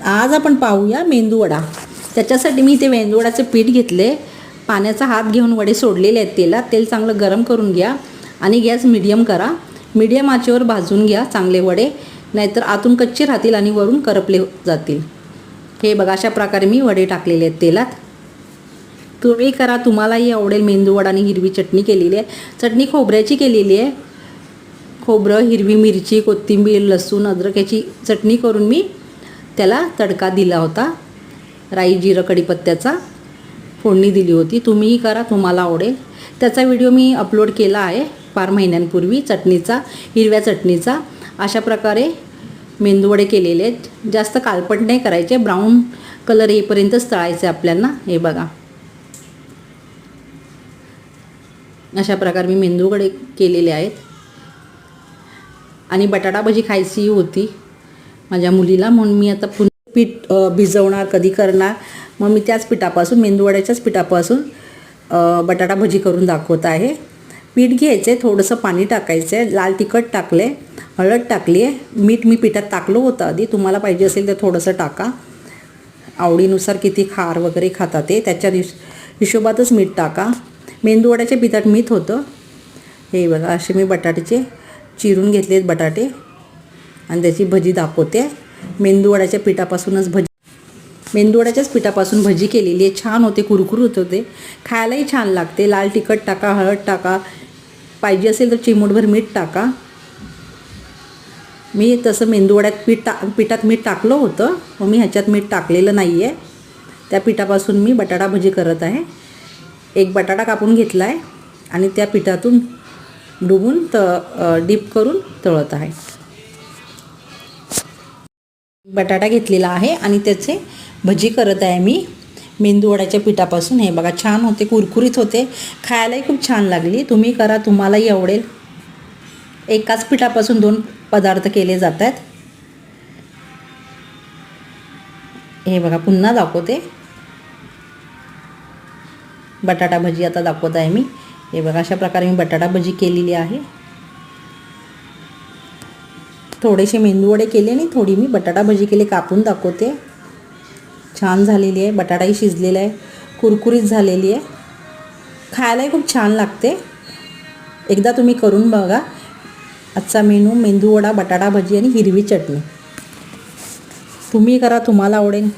आज आपण पाहूया मेंदूवडा। त्याच्यासाठी मी इथे मेंदूवड्याचं पीठ घेतले, पाण्याचा हात घेऊन वडे सोडलेले आहेत तेलात। तेल चांगलं गरम करून घ्या आणि गॅस मीडियम करा। मीडियम आचेवर भाजून घ्या चांगले वडे, नाहीतर आतून कच्चे राहतील आणि वरून करपले जातील। हे बघा, अशा प्रकारे मी वडे टाकलेले आहेत तेलात। तुम्ही करा, तुम्हालाही आवडेल। मेंदूवडा आणि हिरवी चटणी केलेली आहे। चटणी खोबऱ्याची केलेली आहे। खोबरं, हिरवी मिरची, कोथिंबीर, लसूण, अद्रक याची चटणी करून मी त्याला तडका दिला होता। राई, जिरं, कढीपत्त्याचा फोडणी दिली होती। तुम्हीही करा, तुम्हाला आवडेल। त्याचा व्हिडिओ मी अपलोड केला आहे फार महिन्यांपूर्वी, चटणीचा, हिरव्या चटणीचा। अशा प्रकारे मेंदूवडे केलेले आहेत। जास्त काळपट नाही करायचे, ब्राऊन कलर येईपर्यंतच तळायचे आपल्याला। हे बघा, अशा प्रकारे मी मेंदूवडे केलेले आहेत। आणि बटाटा भजी खायची होती माझ्या मुलीला, म्हणून मी आता पुन्हा पीठ भिजवणार, कधी करणार। मग मी त्याच पिठापासून, मेंदूवड्याच्याच पिठापासून बटाटा भजी करून दाखवत आहे। पीठ घ्यायचे, थोडंसं पाणी टाकायचं आहे, लाल तिखट टाकले, हळद टाकली आहे, मीठ मी पिठात टाकलं होतं आधी। तुम्हाला पाहिजे असेल तर थोडंसं टाका, आवडीनुसार किती खार वगैरे खाता ते त्याच्या हिशोबातच मीठ टाका। मेंदूवड्याच्या पिठात मीठ होतं। हे बघा, असे मी बटाट्याचे चिरून घेतलेत बटाटे आणि त्याची भजी दाखवते। मेंदूवड्याच्या पिठापासूनच मेंदूवड्याच्याच पिठापासून भजी केलेली आहे। छान होते, कुरकुरीत होते, खायलाही छान लागते। लाल तिखट टाका, हळद टाका, पाहिजे असेल तर चिमूटभर मीठ टाका। मी तसं मेंदूवड्यात पिठात मीठ टाकलं होतं, मग मी ह्याच्यात मीठ टाकलेलं नाही आहे। त्या पिठापासून मी बटाटा भजी करत आहे। एक बटाटा कापून घेतला आहे आणि त्या पिठातून डुबून डीप करून तळत आहे। बटाटा घेतलेला आहे आणि त्याचे भजी करत आहे मी मेंदूवड्याच्या पिठापासून। हे बघा, छान होते, कुरकुरीत होते, खायलाही खूप छान लागली। तुम्ही करा, तुम्हालाही आवडेल। एकाच पिठापासून दोन पदार्थ केले जातात। हे बघा, पुन्हा दाखवते, बटाटा भजी आता दाखवत आहे मी। हे बघा, अशा प्रकारे मी बटाटा भजी केलेली आहे। थोडेसे मेंदूवडे केले आणि थोडी मी बटाटा भजी केली, कापून दाखवते। छान झालेली आहे, बटाटाही शिजलेला आहे, कुरकुरीत झालेली आहे, खायलाही खूप छान लागते। एकदा तुम्ही करून बघा। आजचा मेनू मेंदूवडा, बटाटा भजी आणि हिरवी चटणी। तुम्ही करा, तुम्हाला आवडेल।